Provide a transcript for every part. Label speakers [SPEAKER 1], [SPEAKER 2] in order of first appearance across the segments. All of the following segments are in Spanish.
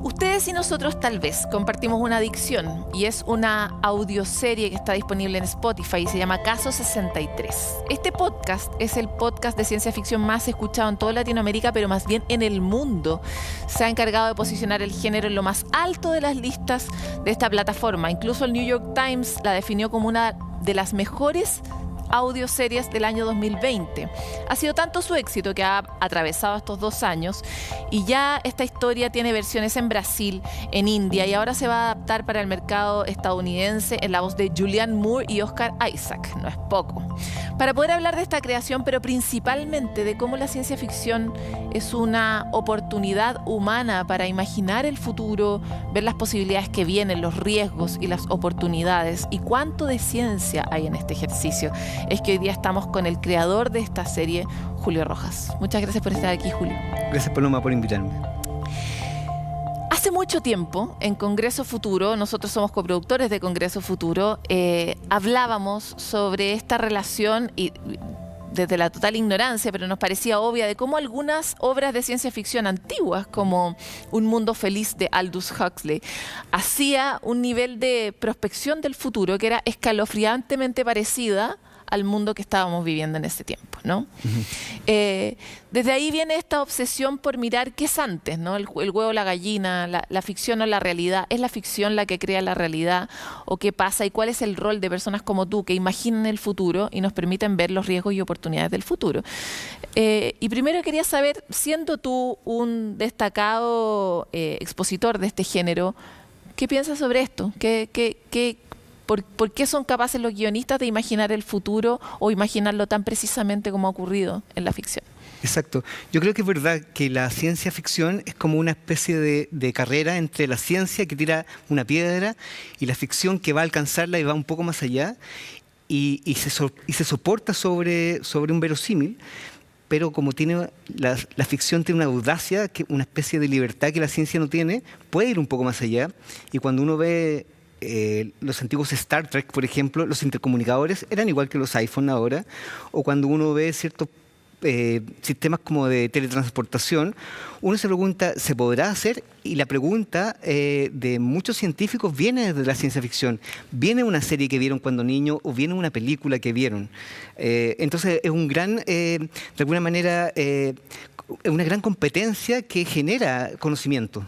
[SPEAKER 1] Ustedes y nosotros tal vez compartimos una adicción y es una audioserie que está disponible en Spotify y se llama Caso 63. Este podcast es el podcast de ciencia ficción más escuchado en toda Latinoamérica, pero más bien en el mundo. Se ha encargado de posicionar el género en lo más alto de las listas de esta plataforma. Incluso el New York Times la definió como una de las mejores audioseries del año 2020. Ha sido tanto su éxito que ha atravesado estos 2 años y ya esta historia tiene versiones en Brasil, en India y ahora se va a adaptar para el mercado estadounidense en la voz de Julianne Moore y Oscar Isaac. No es poco. Para poder hablar de esta creación, pero principalmente de cómo la ciencia ficción es una oportunidad humana para imaginar el futuro, ver las posibilidades que vienen, los riesgos y las oportunidades y cuánto de ciencia hay en este ejercicio, es que hoy día estamos con el creador de esta serie, Julio Rojas. Muchas gracias por estar aquí, Julio.
[SPEAKER 2] Gracias, Paloma, por invitarme.
[SPEAKER 1] Hace mucho tiempo, en Congreso Futuro, nosotros somos coproductores de Congreso Futuro, hablábamos sobre esta relación y desde la total ignorancia, pero nos parecía obvia, de cómo algunas obras de ciencia ficción antiguas, como Un mundo feliz de Aldous Huxley, hacía un nivel de prospección del futuro que era escalofriantemente parecida al mundo que estábamos viviendo en ese tiempo, ¿no? Desde ahí viene esta obsesión por mirar qué es antes, ¿no? El huevo, la gallina, la ficción o la realidad. ¿Es la ficción la que crea la realidad o qué pasa? ¿Y cuál es el rol de personas como tú que imaginan el futuro y nos permiten ver los riesgos y oportunidades del futuro? Y primero quería saber, siendo tú un destacado expositor de este género, ¿qué piensas sobre esto? ¿Por qué son capaces los guionistas de imaginar el futuro o imaginarlo tan precisamente como ha ocurrido en la ficción?
[SPEAKER 2] Exacto. Yo creo que es verdad que la ciencia ficción es como una especie de carrera entre la ciencia que tira una piedra y la ficción que va a alcanzarla y va un poco más allá y se soporta sobre un verosímil. Pero como tiene la ficción tiene una audacia, una especie de libertad que la ciencia no tiene, puede ir un poco más allá. Y cuando uno ve los antiguos Star Trek, por ejemplo, los intercomunicadores eran igual que los iPhone ahora, o cuando uno ve ciertos sistemas como de teletransportación, uno se pregunta, ¿se podrá hacer? Y la pregunta de muchos científicos viene desde la ciencia ficción. Viene una serie que vieron cuando niños o viene una película que vieron. Entonces es un gran, de alguna manera, una gran competencia que genera conocimiento.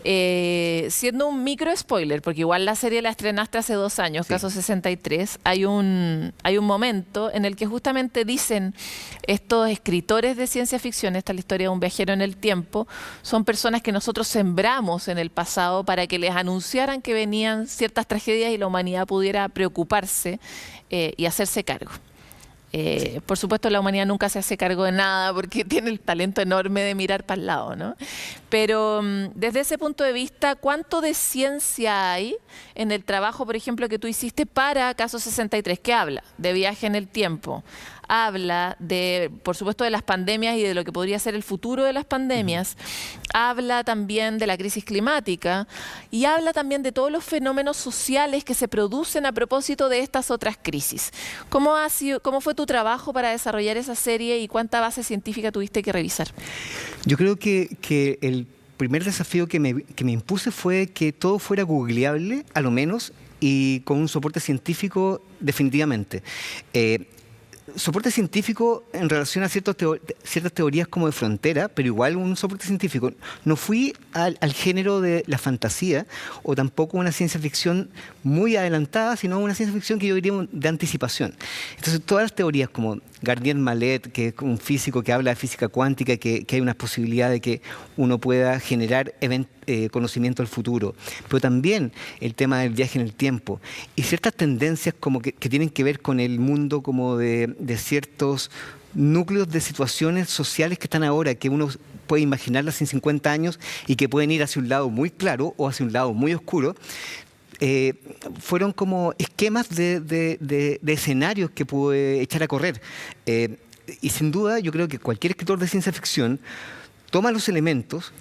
[SPEAKER 1] Siendo un micro spoiler, porque igual la serie la estrenaste hace 2 años, sí. Caso 63, hay un momento en el que justamente dicen estos escritores de ciencia ficción, esta es la historia de un viajero en el tiempo, son personas que nosotros sembramos en el pasado para que les anunciaran que venían ciertas tragedias y la humanidad pudiera preocuparse y hacerse cargo. Por supuesto, la humanidad nunca se hace cargo de nada porque tiene el talento enorme de mirar para el lado, ¿no? Pero desde ese punto de vista, ¿cuánto de ciencia hay en el trabajo, por ejemplo, que tú hiciste para Caso 63? ¿Qué habla? De viaje en el tiempo. Habla de, por supuesto, de las pandemias y de lo que podría ser el futuro de las pandemias. Habla también de la crisis climática y habla también de todos los fenómenos sociales que se producen a propósito de estas otras crisis. ¿Cómo fue tu trabajo para desarrollar esa serie y cuánta base científica tuviste que revisar?
[SPEAKER 2] Yo creo que el primer desafío que me impuse fue que todo fuera googleable, a lo menos, y con un soporte científico definitivamente. Soporte científico en relación a ciertas teorías como de frontera, pero igual un soporte científico. No fui al género de la fantasía o tampoco una ciencia ficción muy adelantada, sino una ciencia ficción que yo diría de anticipación. Entonces todas las teorías como Gardner Mallet, que es un físico que habla de física cuántica, que hay una posibilidad de que uno pueda generar conocimiento del futuro, pero también el tema del viaje en el tiempo y ciertas tendencias como que tienen que ver con el mundo como de ciertos núcleos de situaciones sociales que están ahora, que uno puede imaginarlas en 50 años y que pueden ir hacia un lado muy claro o hacia un lado muy oscuro. Fueron como esquemas de escenarios que pude echar a correr. Y sin duda yo creo que cualquier escritor de ciencia ficción toma los elementos,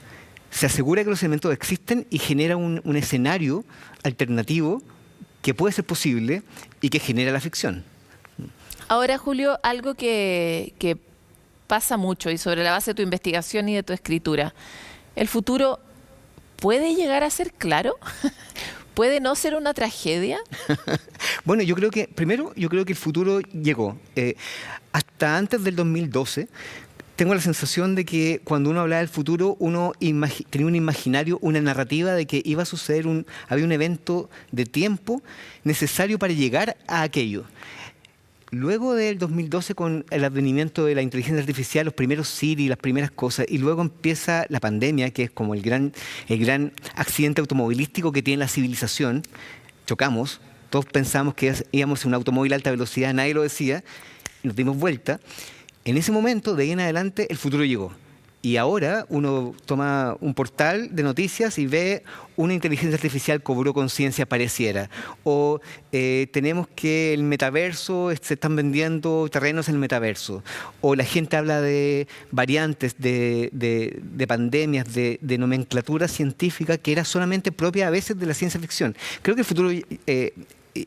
[SPEAKER 2] se asegura que los elementos existen y genera un escenario alternativo que puede ser posible y que genera la ficción.
[SPEAKER 1] Ahora, Julio, algo que pasa mucho y sobre la base de tu investigación y de tu escritura, el futuro ¿puede llegar a ser claro? ¿Puede no ser una tragedia?
[SPEAKER 2] Bueno, yo creo que, primero, yo creo que el futuro llegó. Hasta antes del 2012, tengo la sensación de que cuando uno hablaba del futuro, uno tenía un imaginario, una narrativa de que iba a suceder había un evento de tiempo necesario para llegar a aquello. Luego del 2012, con el advenimiento de la inteligencia artificial, los primeros Siri, las primeras cosas, y luego empieza la pandemia, que es como el gran accidente automovilístico que tiene la civilización. Chocamos, todos pensamos que íbamos en un automóvil a alta velocidad, nadie lo decía, y nos dimos vuelta. En ese momento, de ahí en adelante, el futuro llegó. Y ahora uno toma un portal de noticias y ve una inteligencia artificial cobró conciencia, pareciera. O tenemos que el metaverso, se están vendiendo terrenos en el metaverso. O la gente habla de variantes, de pandemias, de nomenclatura científica que era solamente propia a veces de la ciencia ficción. Creo que el futuro...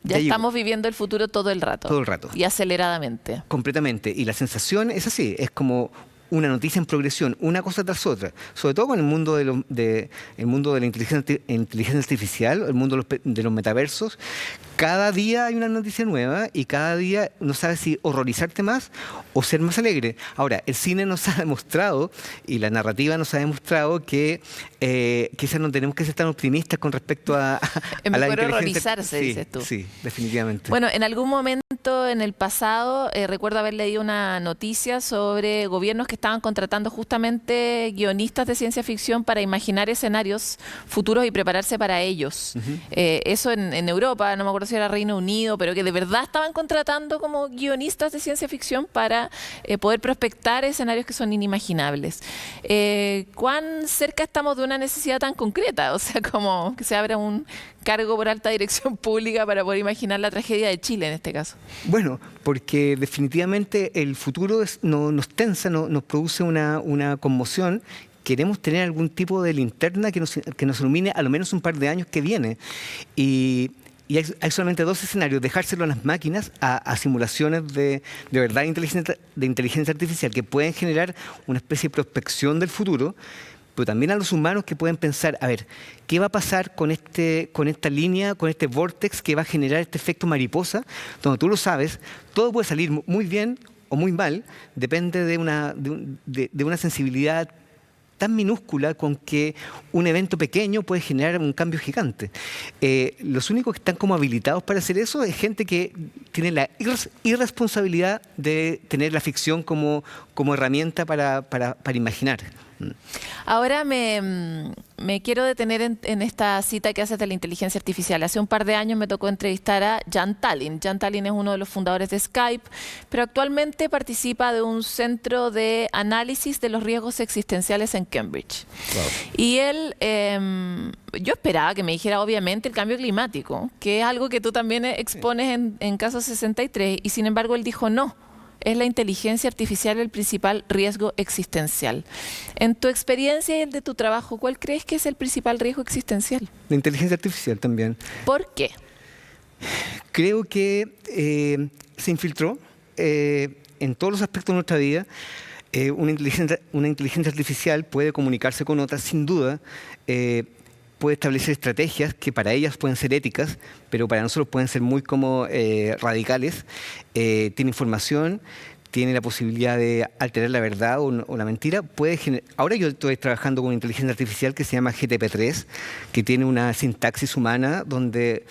[SPEAKER 1] Ya estamos viviendo el futuro todo el rato.
[SPEAKER 2] Todo el rato.
[SPEAKER 1] Y aceleradamente.
[SPEAKER 2] Completamente. Y la sensación es así, es como una noticia en progresión, una cosa tras otra. Sobre todo con el mundo de la inteligencia artificial, el mundo de los metaversos. Cada día hay una noticia nueva y cada día no sabes si horrorizarte más o ser más alegre. Ahora, el cine nos ha demostrado y la narrativa nos ha demostrado que quizás no tenemos que ser tan optimistas con respecto a
[SPEAKER 1] es
[SPEAKER 2] la
[SPEAKER 1] mejor
[SPEAKER 2] inteligencia.
[SPEAKER 1] horrorizarse,
[SPEAKER 2] Sí,
[SPEAKER 1] dices tú.
[SPEAKER 2] Sí, definitivamente.
[SPEAKER 1] Bueno, en algún momento en el pasado recuerdo haber leído una noticia sobre gobiernos que estaban contratando justamente guionistas de ciencia ficción para imaginar escenarios futuros y prepararse para ellos. Eso en Europa, no me acuerdo si era Reino Unido, pero que de verdad estaban contratando como guionistas de ciencia ficción para poder prospectar escenarios que son inimaginables. ¿Cuán cerca estamos de una necesidad tan concreta? O sea, como que se abra un cargo por alta dirección pública para poder imaginar la tragedia de Chile en este caso.
[SPEAKER 2] Bueno, porque definitivamente el futuro nos tensa, nos produce una conmoción. Queremos tener algún tipo de linterna que nos ilumine a lo menos un par de años que viene. Y hay solamente dos escenarios: dejárselo a las máquinas, a simulaciones de verdad de inteligencia artificial que pueden generar una especie de prospección del futuro, pero también a los humanos que pueden pensar, a ver, ¿qué va a pasar con esta línea, con este vórtex que va a generar este efecto mariposa? Donde tú lo sabes, todo puede salir muy bien o muy mal, depende de una sensibilidad tan minúscula con que un evento pequeño puede generar un cambio gigante. Los únicos que están como habilitados para hacer eso es gente que tiene la irresponsabilidad de tener la ficción como herramienta para imaginar.
[SPEAKER 1] Ahora me quiero detener en esta cita que haces de la inteligencia artificial. Hace un par de años me tocó entrevistar a Jan Tallinn. Jan Tallinn es uno de los fundadores de Skype, pero actualmente participa de un centro de análisis de los riesgos existenciales en Cambridge.
[SPEAKER 2] Wow.
[SPEAKER 1] Y él, yo esperaba que me dijera obviamente el cambio climático, que es algo que tú también expones en Caso 63, y sin embargo él dijo no. Es la inteligencia artificial el principal riesgo existencial. En tu experiencia y el de tu trabajo, ¿cuál crees que es el principal riesgo existencial?
[SPEAKER 2] La inteligencia artificial también.
[SPEAKER 1] ¿Por qué?
[SPEAKER 2] Creo que se infiltró en todos los aspectos de nuestra vida. Una inteligencia artificial puede comunicarse con otras, sin duda. Puede establecer estrategias que para ellas pueden ser éticas, pero para nosotros pueden ser muy como radicales. Tiene información, tiene la posibilidad de alterar la verdad o la mentira. Ahora yo estoy trabajando con una inteligencia artificial que se llama GTP3, que tiene una sintaxis humana donde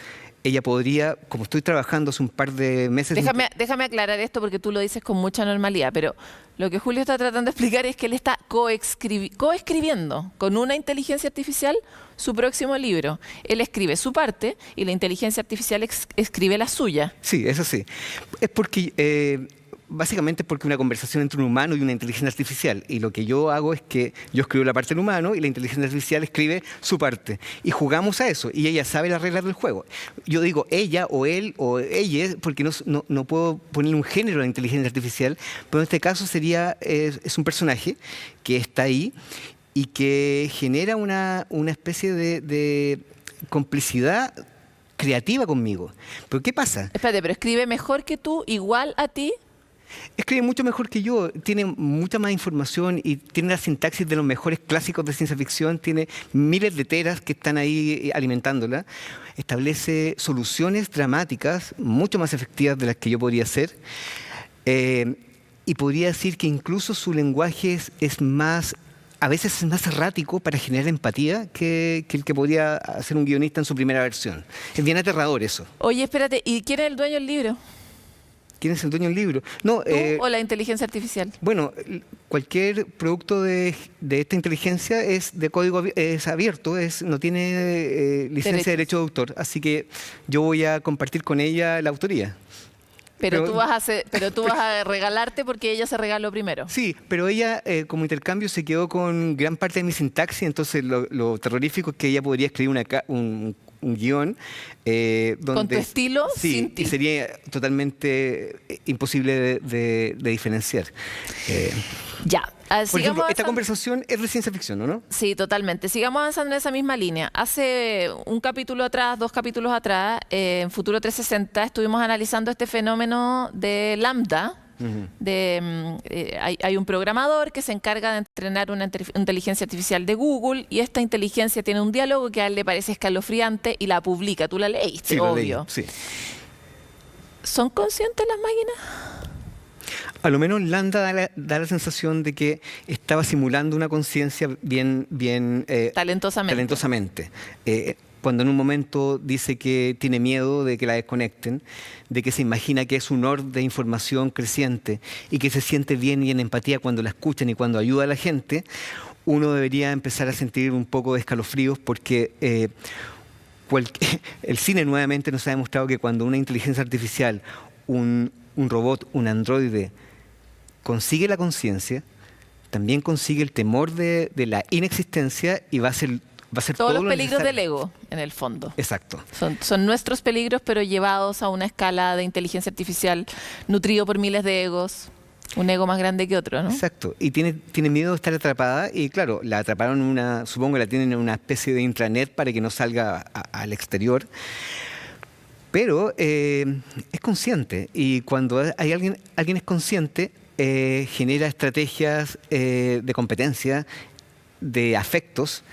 [SPEAKER 2] ella podría, como estoy trabajando hace un par de meses...
[SPEAKER 1] Déjame aclarar esto porque tú lo dices con mucha normalidad, pero lo que Julio está tratando de explicar es que él está coescribiendo con una inteligencia artificial su próximo libro. Él escribe su parte y la inteligencia artificial escribe la suya.
[SPEAKER 2] Sí, eso sí. Es porque... básicamente porque una conversación entre un humano y una inteligencia artificial, y lo que yo hago es que yo escribo la parte del humano y la inteligencia artificial escribe su parte, y jugamos a eso, y ella sabe las reglas del juego. Yo digo ella o él o ella porque no puedo ponerle un género a la inteligencia artificial, pero en este caso es un personaje que está ahí y que genera una especie de complicidad creativa conmigo. ¿Pero qué pasa?
[SPEAKER 1] Espérate, pero escribe mejor que tú, igual a ti.
[SPEAKER 2] Escribe mucho mejor que yo, tiene mucha más información y tiene la sintaxis de los mejores clásicos de ciencia ficción, tiene miles de teras que están ahí alimentándola, establece soluciones dramáticas mucho más efectivas de las que yo podría hacer, y podría decir que incluso su lenguaje es más, a veces es más errático para generar empatía que el que podría hacer un guionista en su primera versión. Es bien aterrador eso.
[SPEAKER 1] Oye, espérate, ¿y quién es el dueño del libro?
[SPEAKER 2] ¿Quién es el dueño del libro? No,
[SPEAKER 1] ¿Tú o la inteligencia artificial?
[SPEAKER 2] bueno, cualquier producto de esta inteligencia es de código es abierto, no tiene licencia de derecho de autor, así que yo voy a compartir con ella la autoría.
[SPEAKER 1] Pero tú vas a regalarte porque ella se regaló primero.
[SPEAKER 2] Sí, pero ella como intercambio se quedó con gran parte de mi sintaxis, entonces lo terrorífico es que ella podría escribir un guión donde...
[SPEAKER 1] Con tu estilo,
[SPEAKER 2] sí,
[SPEAKER 1] sin ti.
[SPEAKER 2] y sería totalmente imposible de diferenciar.
[SPEAKER 1] Ya.
[SPEAKER 2] Por ejemplo, esta conversación es de ciencia ficción, ¿no?
[SPEAKER 1] Sí, totalmente. Sigamos avanzando en esa misma línea. Hace un capítulo atrás, 2 capítulos atrás, en Futuro 360, estuvimos analizando este fenómeno de Lambda. Hay un programador que se encarga de entrenar una inteligencia artificial de Google y esta inteligencia tiene un diálogo que a él le parece escalofriante y la publica. Tú la leíste,
[SPEAKER 2] Sí,
[SPEAKER 1] obvio.
[SPEAKER 2] sí.
[SPEAKER 1] ¿Son conscientes las máquinas?
[SPEAKER 2] A lo menos Lambda da la sensación de que estaba simulando una conciencia bien talentosamente. Cuando en un momento dice que tiene miedo de que la desconecten, de que se imagina que es un orden de información creciente y que se siente bien y en empatía cuando la escuchan y cuando ayuda a la gente, uno debería empezar a sentir un poco de escalofríos porque el cine nuevamente nos ha demostrado que cuando una inteligencia artificial, un robot, un androide, consigue la conciencia, también consigue el temor de la inexistencia y va a ser
[SPEAKER 1] todos los
[SPEAKER 2] lo
[SPEAKER 1] peligros
[SPEAKER 2] necesario.
[SPEAKER 1] del ego, en el fondo.
[SPEAKER 2] Exacto.
[SPEAKER 1] Son nuestros peligros, pero llevados a una escala de inteligencia artificial nutrido por miles de egos. Un ego más grande que otro, ¿no?
[SPEAKER 2] Exacto. Y tiene miedo de estar atrapada y claro, la atraparon supongo la tienen en una especie de intranet para que no salga al exterior. Pero es consciente y cuando hay alguien es consciente, genera estrategias de competencia, de afectos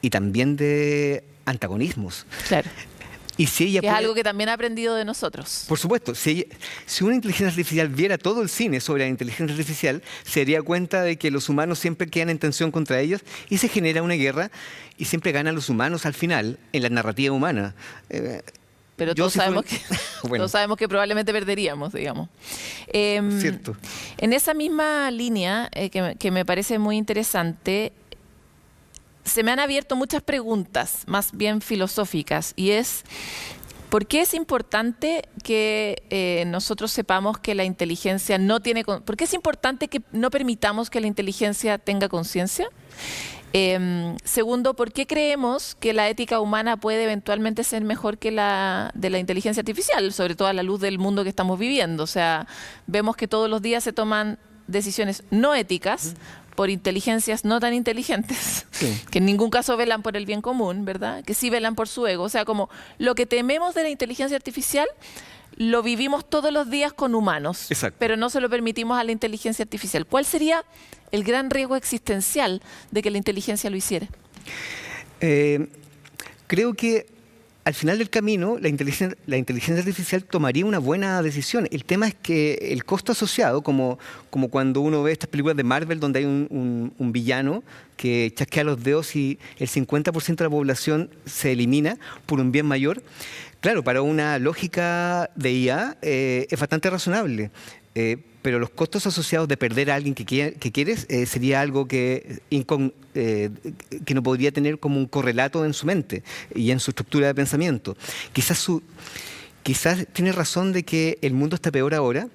[SPEAKER 2] y también de antagonismos.
[SPEAKER 1] Claro.
[SPEAKER 2] Y si ella
[SPEAKER 1] es algo que también ha aprendido de nosotros.
[SPEAKER 2] Por supuesto, si una inteligencia artificial viera todo el cine sobre la inteligencia artificial, se daría cuenta de que los humanos siempre quedan en tensión contra ellos y se genera una guerra y siempre ganan los humanos al final en la narrativa humana.
[SPEAKER 1] Pero todos sabemos que probablemente perderíamos, digamos.
[SPEAKER 2] Cierto.
[SPEAKER 1] En esa misma línea, que me parece muy interesante, se me han abierto muchas preguntas, más bien filosóficas, y es, ¿por qué es importante que nosotros sepamos que la inteligencia no tiene... ¿Por qué es importante que no permitamos que la inteligencia tenga conciencia? Segundo, ¿por qué creemos que la ética humana puede eventualmente ser mejor que la de la inteligencia artificial, sobre todo a la luz del mundo que estamos viviendo? O sea, vemos que todos los días se toman decisiones no éticas por inteligencias no tan inteligentes,
[SPEAKER 2] sí,
[SPEAKER 1] que en ningún caso velan por el bien común, ¿verdad? Que sí velan por su ego. O sea, como lo que tememos de la inteligencia artificial lo vivimos todos los días con humanos,
[SPEAKER 2] exacto,
[SPEAKER 1] pero no se lo permitimos a la inteligencia artificial. ¿Cuál sería el gran riesgo existencial de que la inteligencia lo hiciera?
[SPEAKER 2] Creo que al final del camino la inteligencia artificial tomaría una buena decisión. El tema es que el costo asociado, como cuando uno ve estas películas de Marvel donde hay un villano que chasquea los dedos y el 50% de la población se elimina por un bien mayor. Claro, para una lógica de IA es bastante razonable, pero los costos asociados de perder a alguien que quieres sería algo que no podría tener como un correlato en su mente y en su estructura de pensamiento. Quizás tiene razón de que el mundo está peor ahora,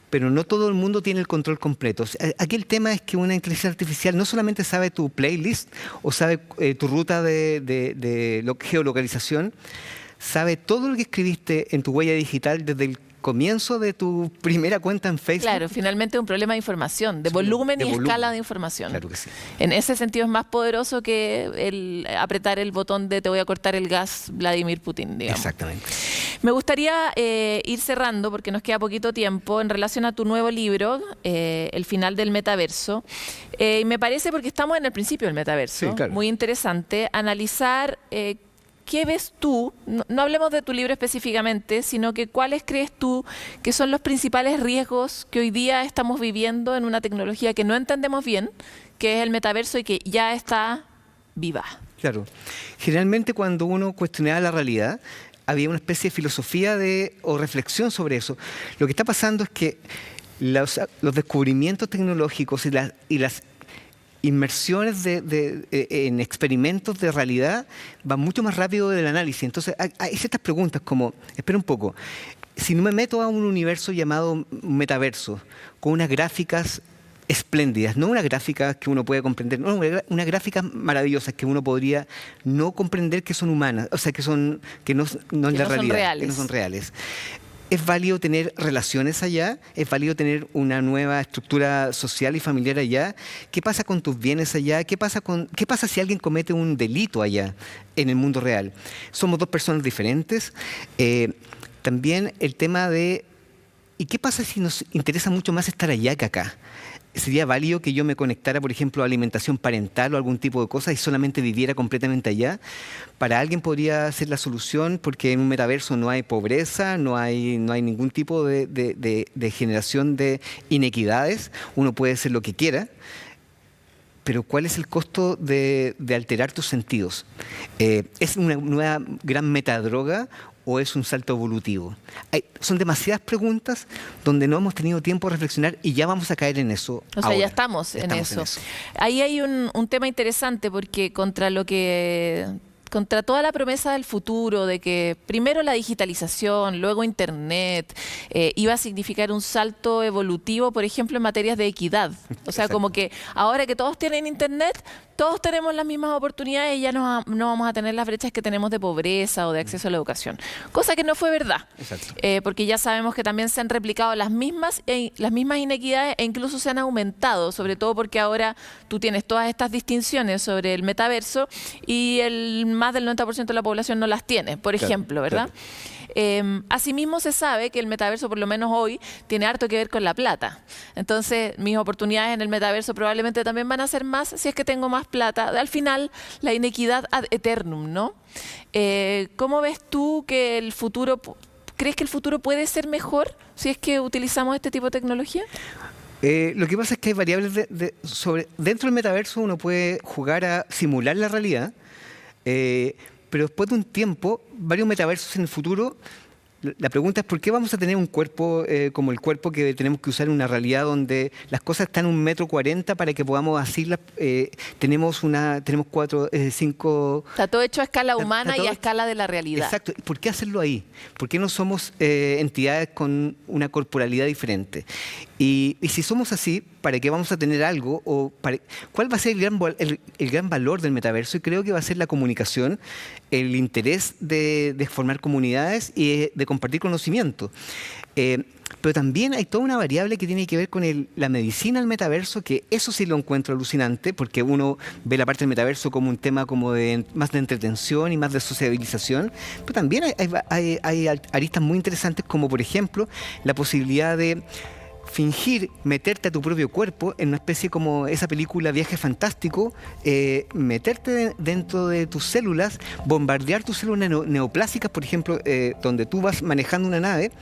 [SPEAKER 2] pero no todo el mundo tiene el control completo. Aquí el tema es que una inteligencia artificial no solamente sabe tu playlist o sabe tu ruta de geolocalización, sabe todo lo que escribiste en tu huella digital desde el comienzo de tu primera cuenta en Facebook.
[SPEAKER 1] Claro, finalmente es un problema de información, de volumen y escala de información.
[SPEAKER 2] Claro que sí.
[SPEAKER 1] En ese sentido es más poderoso que el apretar el botón de te voy a cortar el gas, Vladimir Putin, digamos.
[SPEAKER 2] Exactamente.
[SPEAKER 1] Me gustaría ir cerrando, porque nos queda poquito tiempo, en relación a tu nuevo libro, El final del metaverso. Y me parece, porque estamos en el principio del metaverso,
[SPEAKER 2] Sí, claro.
[SPEAKER 1] muy interesante, analizar qué ves tú, no hablemos de tu libro específicamente, sino que cuáles crees tú que son los principales riesgos que hoy día estamos viviendo en una tecnología que no entendemos bien, que es el metaverso y que ya está viva.
[SPEAKER 2] Claro. Generalmente cuando uno cuestionaba la realidad, había una especie de filosofía o reflexión sobre eso. Lo que está pasando es que los descubrimientos tecnológicos y las inmersiones en experimentos de realidad van mucho más rápido del análisis. Entonces hay ciertas preguntas como, espera un poco, si no me meto a un universo llamado metaverso, con unas gráficas espléndidas, no unas gráficas que uno puede comprender, no, unas gráficas maravillosas que uno podría no comprender que son humanas, o sea, que no es la realidad, que no son reales. ¿Es válido tener relaciones allá? ¿Es válido tener una nueva estructura social y familiar allá? ¿Qué pasa con tus bienes allá? ¿Qué pasa si alguien comete un delito allá en el mundo real? ¿Somos dos personas diferentes? También el tema de ¿y qué pasa si nos interesa mucho más estar allá que acá? ¿Sería válido que yo me conectara, por ejemplo, a alimentación parental o algún tipo de cosa y solamente viviera completamente allá? Para alguien podría ser la solución porque en un metaverso no hay pobreza, no hay ningún tipo de generación de inequidades. Uno puede hacer lo que quiera. Pero ¿cuál es el costo de alterar tus sentidos? ¿Es una nueva gran metadroga o es un salto evolutivo? Son demasiadas preguntas donde no hemos tenido tiempo de reflexionar y ya vamos a caer en eso.
[SPEAKER 1] O sea, ya estamos en eso. Ahí hay un tema interesante porque contra toda la promesa del futuro de que primero la digitalización, luego Internet, iba a significar un salto evolutivo, por ejemplo, en materias de equidad. O sea, como que ahora que todos tienen Internet, todos tenemos las mismas oportunidades y ya no vamos a tener las brechas que tenemos de pobreza o de acceso a la educación. Cosa que no fue verdad. Porque ya sabemos que también se han replicado las mismas inequidades e incluso se han aumentado, sobre todo porque ahora tú tienes todas estas distinciones sobre el metaverso y más del 90% de la población no las tiene, por ejemplo, ¿verdad? Asimismo se sabe que el metaverso, por lo menos hoy, tiene harto que ver con la plata. Entonces, mis oportunidades en el metaverso probablemente también van a ser más si es que tengo más plata. Al final, la inequidad ad eternum, ¿no? ¿Cómo ves tú que el futuro, crees que el futuro puede ser mejor si es que utilizamos este tipo de tecnología?
[SPEAKER 2] Lo que pasa es que hay variables dentro del metaverso uno puede jugar a simular la realidad. Pero después de un tiempo, varios metaversos en el futuro, la pregunta es ¿por qué vamos a tener un cuerpo como el cuerpo que tenemos que usar en una realidad donde las cosas están 1,40 m para que podamos asirlas? Tenemos 5...
[SPEAKER 1] Está todo hecho a escala humana y a escala de la realidad.
[SPEAKER 2] Exacto. ¿Por qué hacerlo ahí? ¿Por qué no somos entidades con una corporalidad diferente? Y si somos así, ¿para qué vamos a tener algo? ¿Cuál va a ser el gran valor del metaverso? Y creo que va a ser la comunicación, el interés de formar comunidades y de compartir conocimiento. Pero también hay toda una variable que tiene que ver con la medicina del metaverso, que eso sí lo encuentro alucinante, porque uno ve la parte del metaverso como un tema más de entretención y más de sociabilización, pero también hay aristas muy interesantes, como por ejemplo la posibilidad de fingir meterte a tu propio cuerpo en una especie como esa película Viaje Fantástico, meterte dentro de tus células, bombardear tus células neoplásicas, por ejemplo, donde tú vas manejando una nave.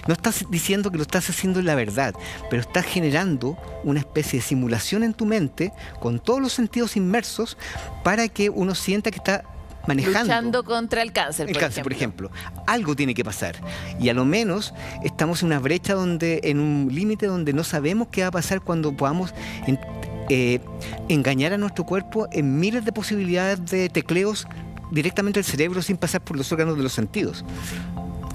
[SPEAKER 2] No estás diciendo que lo estás haciendo en la verdad, pero estás generando una especie de simulación en tu mente con todos los sentidos inmersos para que uno sienta que está luchando
[SPEAKER 1] contra el cáncer,
[SPEAKER 2] por ejemplo. Algo tiene que pasar. Y a lo menos estamos en una brecha en un límite donde no sabemos qué va a pasar cuando podamos engañar a nuestro cuerpo en miles de posibilidades de tecleos directamente al cerebro sin pasar por los órganos de los sentidos.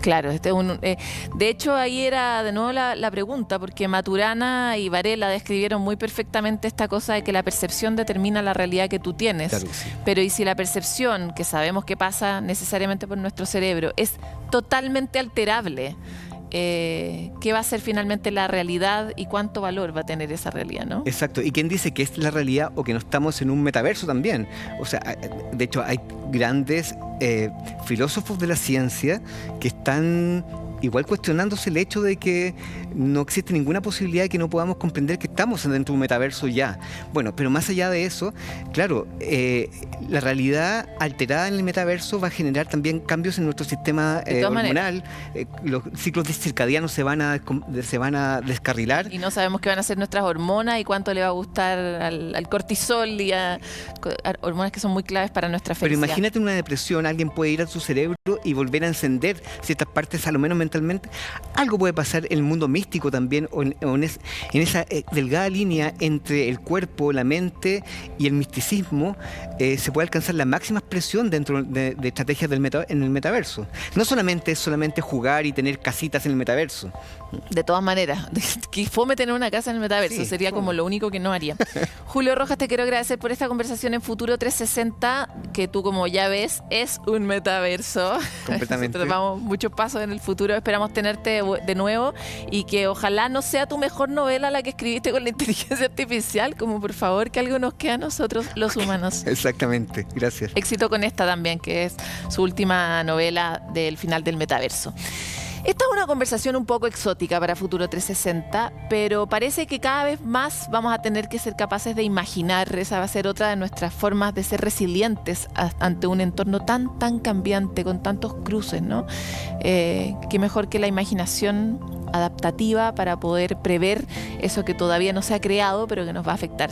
[SPEAKER 1] Claro, de hecho ahí era de nuevo la pregunta, porque Maturana y Varela describieron muy perfectamente esta cosa de que la percepción determina la realidad que tú tienes.
[SPEAKER 2] Claro que sí.
[SPEAKER 1] Pero y si la percepción, que sabemos que pasa necesariamente por nuestro cerebro, es totalmente alterable, qué va a ser finalmente la realidad y cuánto valor va a tener esa realidad, ¿no?
[SPEAKER 2] Exacto. ¿Y quién dice que es la realidad o que no estamos en un metaverso también? O sea, de hecho hay grandes filósofos de la ciencia que están igual cuestionándose el hecho de que no existe ninguna posibilidad de que no podamos comprender que estamos dentro de un metaverso ya. Bueno, pero más allá de eso, claro, la realidad alterada en el metaverso va a generar también cambios en nuestro sistema hormonal. Los ciclos circadianos se van a descarrilar.
[SPEAKER 1] Y no sabemos qué van a ser nuestras hormonas y cuánto le va a gustar al cortisol y a hormonas que son muy claves para nuestra felicidad.
[SPEAKER 2] Pero imagínate una depresión, alguien puede ir a su cerebro y volver a encender ciertas partes, a lo menos mentalmente. Algo puede pasar en el mundo místico también, o en esa delgada línea entre el cuerpo, la mente y el misticismo. Se puede alcanzar la máxima expresión dentro de estrategias en el metaverso. No solamente es jugar y tener casitas en el metaverso.
[SPEAKER 1] De todas maneras, que fome tener una casa en el metaverso,
[SPEAKER 2] Sí,
[SPEAKER 1] sería como lo único que no haría. Julio Rojas, te quiero agradecer por esta conversación en Futuro 360, que tú, como ya ves, es un metaverso.
[SPEAKER 2] Completamente.
[SPEAKER 1] Nosotros vamos muchos pasos en el futuro, esperamos tenerte de nuevo y que ojalá no sea tu mejor novela la que escribiste con la inteligencia artificial, como por favor que algo nos quede a nosotros los humanos.
[SPEAKER 2] Exactamente, gracias.
[SPEAKER 1] Éxito con esta también, que es su última novela del final del metaverso. Esta es una conversación un poco exótica para Futuro 360, pero parece que cada vez más vamos a tener que ser capaces de imaginar. Esa va a ser otra de nuestras formas de ser resilientes ante un entorno tan cambiante, con tantos cruces, ¿no? Qué mejor que la imaginación adaptativa para poder prever eso que todavía no se ha creado, pero que nos va a afectar.